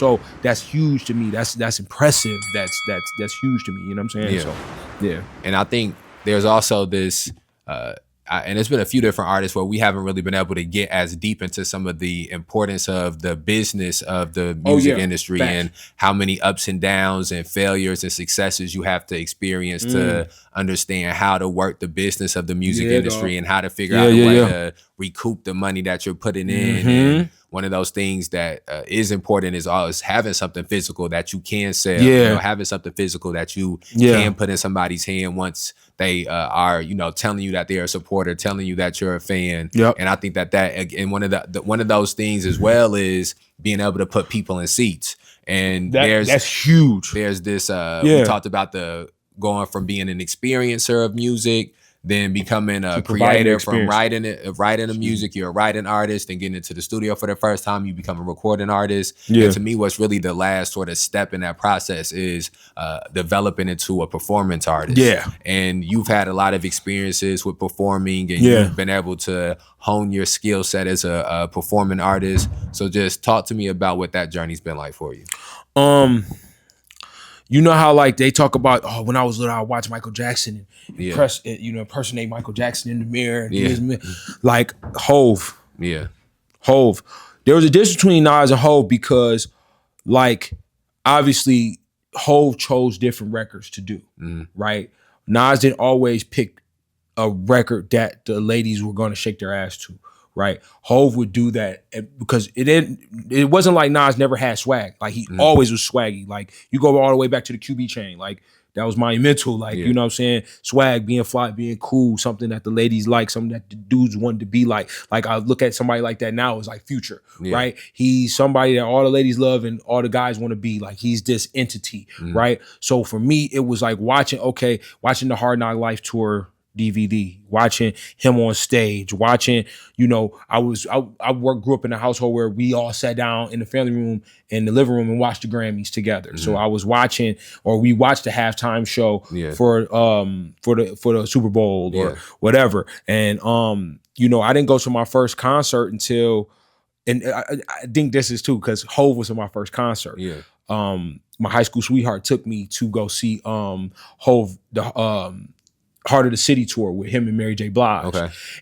So that's huge to me. That's impressive. That's huge to me. You know what I'm saying? Yeah. So yeah. And I think there's also this, and there's been a few different artists where we haven't really been able to get as deep into some of the importance of the business of the music industry. Facts. And how many ups and downs and failures and successes you have to experience to understand how to work the business of the music industry, and how to figure out a way to recoup the money that you're putting in. And one of those things that is important is always having something physical that you can sell, you know, having something physical that you can put in somebody's hand once they are, you know, telling you that they're a supporter, telling you that you're a fan. And I think that and one of those things as well is being able to put people in seats. And that's huge. There's this we talked about going from being an experiencer of music, then becoming a creator, from writing the music. You're a writing artist, and getting into the studio for the first time, you become a recording artist. And to me, what's really the last sort of step in that process is developing into a performance artist. And you've had a lot of experiences with performing, and you've been able to hone your skill set as a performing artist. So just talk to me about what that journey's been like for you. You know how like they talk about, oh, when I was little, I watched Michael Jackson and impersonate Michael Jackson in the mirror. And like Hove. Hove. There was a difference between Nas and Hove because, like, obviously Hove chose different records to do, right? Nas didn't always pick a record that the ladies were going to shake their ass to. Right, Hove would do that because it wasn't like Nas never had swag. Like he always was swaggy. Like you go all the way back to the QB chain. Like that was monumental. Like you know what I'm saying, swag, being fly, being cool, something that the ladies like, something that the dudes wanted to be like. Like I look at somebody like that now as like Future. Right, he's somebody that all the ladies love and all the guys want to be. Like he's this entity. Right, so for me it was like watching the Hard Knock Life tour DVD, watching him on stage, watching, you know, I grew up in a household where we all sat down in the family room, in the living room, and watched the Grammys together. So I was watching, or we watched the halftime show for the Super Bowl or whatever. And you know, I didn't go to my first concert until, and I think this is too, because Hove was in my first concert. My high school sweetheart took me to go see Hove, the Heart of the City tour with him and Mary J. Blige.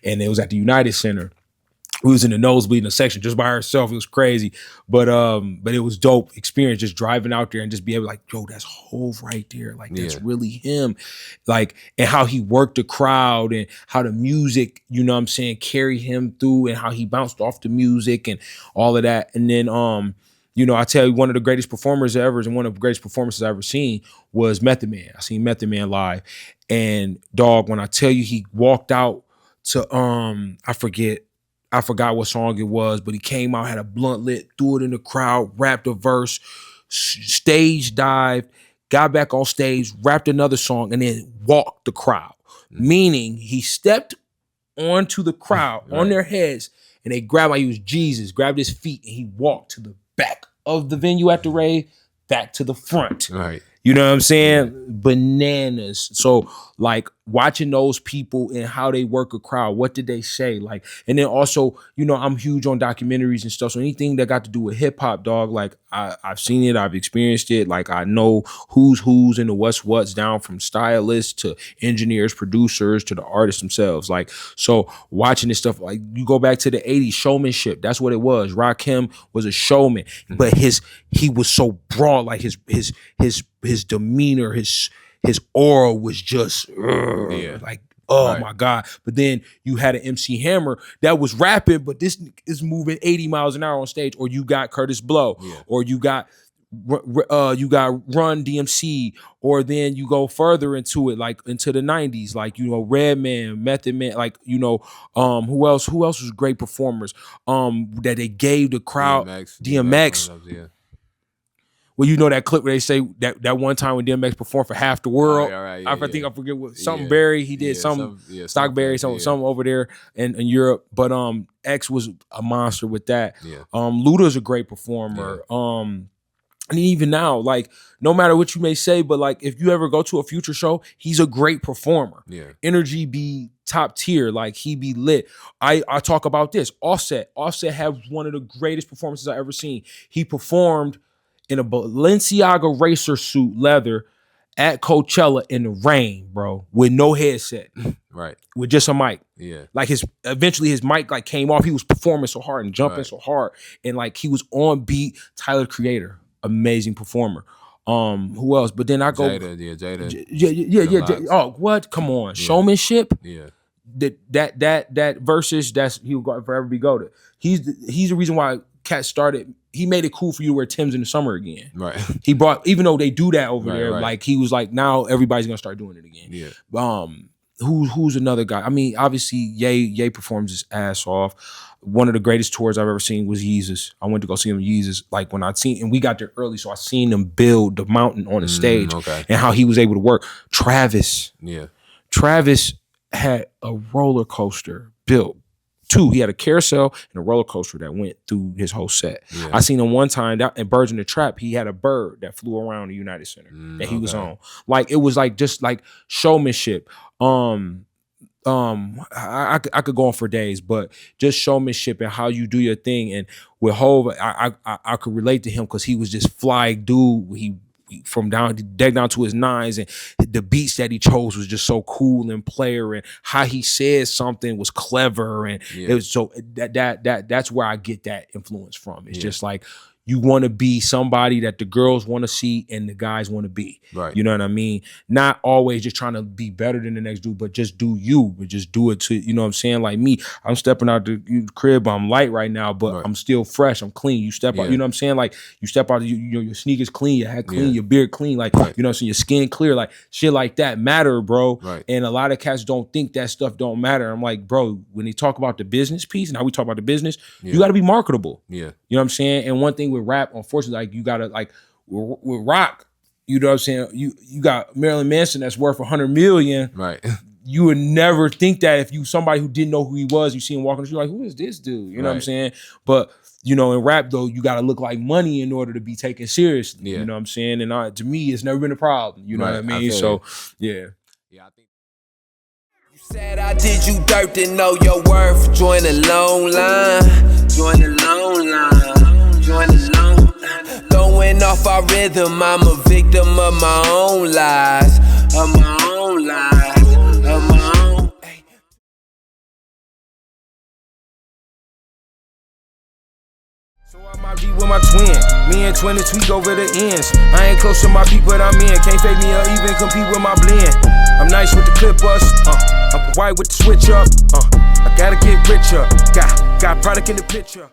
And it was at the United Center. We was in the nosebleed in the section just by herself. It was crazy. But it was dope experience just driving out there and just be able to like, yo, that's Hove right there. Like that's really him. Like, and how he worked the crowd and how the music, you know what I'm saying, carried him through and how he bounced off the music and all of that. And then you know, I tell you, one of the greatest performers ever, and one of the greatest performances I've ever seen was Method Man. I seen Method Man live. And dog, when I tell you he walked out to I forgot what song it was, but he came out, had a blunt lit, threw it in the crowd, rapped a verse, stage dived, got back on stage, rapped another song, and then walked the crowd. Meaning he stepped onto the crowd, on their heads, and they grabbed, like he was Jesus, grabbed his feet, and he walked to the back of the venue at the rave, back to the front. You know what I'm saying? Bananas. So like watching those people and how they work a crowd, what did they say? Like, and then also, you know, I'm huge on documentaries and stuff. So anything that got to do with hip hop, dog, like I've seen it, I've experienced it. Like I know who's and the what's down from stylists to engineers, producers to the artists themselves. Like, so watching this stuff, like you go back to the 80s, showmanship. That's what it was. Rakim was a showman, but he was so broad, like his demeanor, his aura was just like, oh my God. But then you had an MC Hammer that was rapping, but this is moving 80 miles an hour on stage. Or you got Curtis Blow, or you got Run DMC, or then you go further into it, like into the 90s, like, you know, Redman, Method Man, like, you know, who else was great performers that they gave the crowd? DMX. Well, you know that clip where they say that one time when DMX performed for half the world. I forget what something Barry he did, Stockberry, something over there in Europe. But X was a monster with that. Luda's a great performer. And even now, like, no matter what you may say, but like if you ever go to a Future show, he's a great performer. Energy be top tier, like he be lit. I talk about this. Offset had one of the greatest performances I ever seen. He performed in a Balenciaga racer suit, leather, at Coachella in the rain, bro, with no headset, right, with just a mic. Yeah, like eventually his mic like came off. He was performing so hard and jumping so hard, and like he was on beat. Tyler Creator, amazing performer. Who else? But then I go, Jada, yeah. Oh, what? Come on, showmanship. Yeah. That versus he will forever be goated. He's the reason why Cat started. He made it cool for you to wear Timbs in the summer again. Right. He brought, even though they do that over there, like he was like, now everybody's gonna start doing it again. Yeah. Who's another guy? I mean, obviously, Ye performs his ass off. One of the greatest tours I've ever seen was Yeezus. I went to go see him Yeezus, like when and we got there early, so I seen him build the mountain on the stage and how he was able to work. Travis had a roller coaster built. He had a carousel and a roller coaster that went through his whole set. Yeah. I seen him one time in Birds in the Trap. He had a bird that flew around the United Center that he was on. Like it was like just like showmanship. I could go on for days, but just showmanship and how you do your thing. And with Hov, I could relate to him because he was just fly dude. He from down to his nines, and the beats that he chose was just so cool and player, and how he said something was clever, and it was so that's where I get that influence from. It's just like you want to be somebody that the girls want to see and the guys want to be. Right. You know what I mean? Not always just trying to be better than the next dude, but just do you, but just do it to, you know what I'm saying? Like me, I'm stepping out the crib, I'm light right now, but I'm still fresh, I'm clean. You step out, you know what I'm saying? Like you step out, your sneakers clean, your hat clean, your beard clean, like, you know what I'm saying? Your skin clear, like shit like that matter, bro. Right. And a lot of cats don't think that stuff don't matter. I'm like, bro, when they talk about the business piece and how we talk about the business, you got to be marketable. Yeah. You know what I'm saying? And one thing with rap, unfortunately, like you gotta like with rock, you know what I'm saying? You got Marilyn Manson that's worth 100 million. Right. You would never think that if you somebody who didn't know who he was, you see him walking, you're like, who is this dude? You know what I'm saying? But you know, in rap though, you gotta look like money in order to be taken seriously. You know what I'm saying? And to me, it's never been a problem. You know what I mean? So yeah. I think said I did you dirt, didn't know your worth. Join the long line. Join the long line. Join the long line. Throwing off our rhythm, I'm a victim of my own lies. Of my own lies. Of my own. So I might be with my twin. Me and twin to tweak over the ends. I ain't close to my beat, but I'm in. Can't fake me or even compete with my blend. I'm nice with the clippers. I'm white with the switch up. I gotta get richer. Got product in the picture.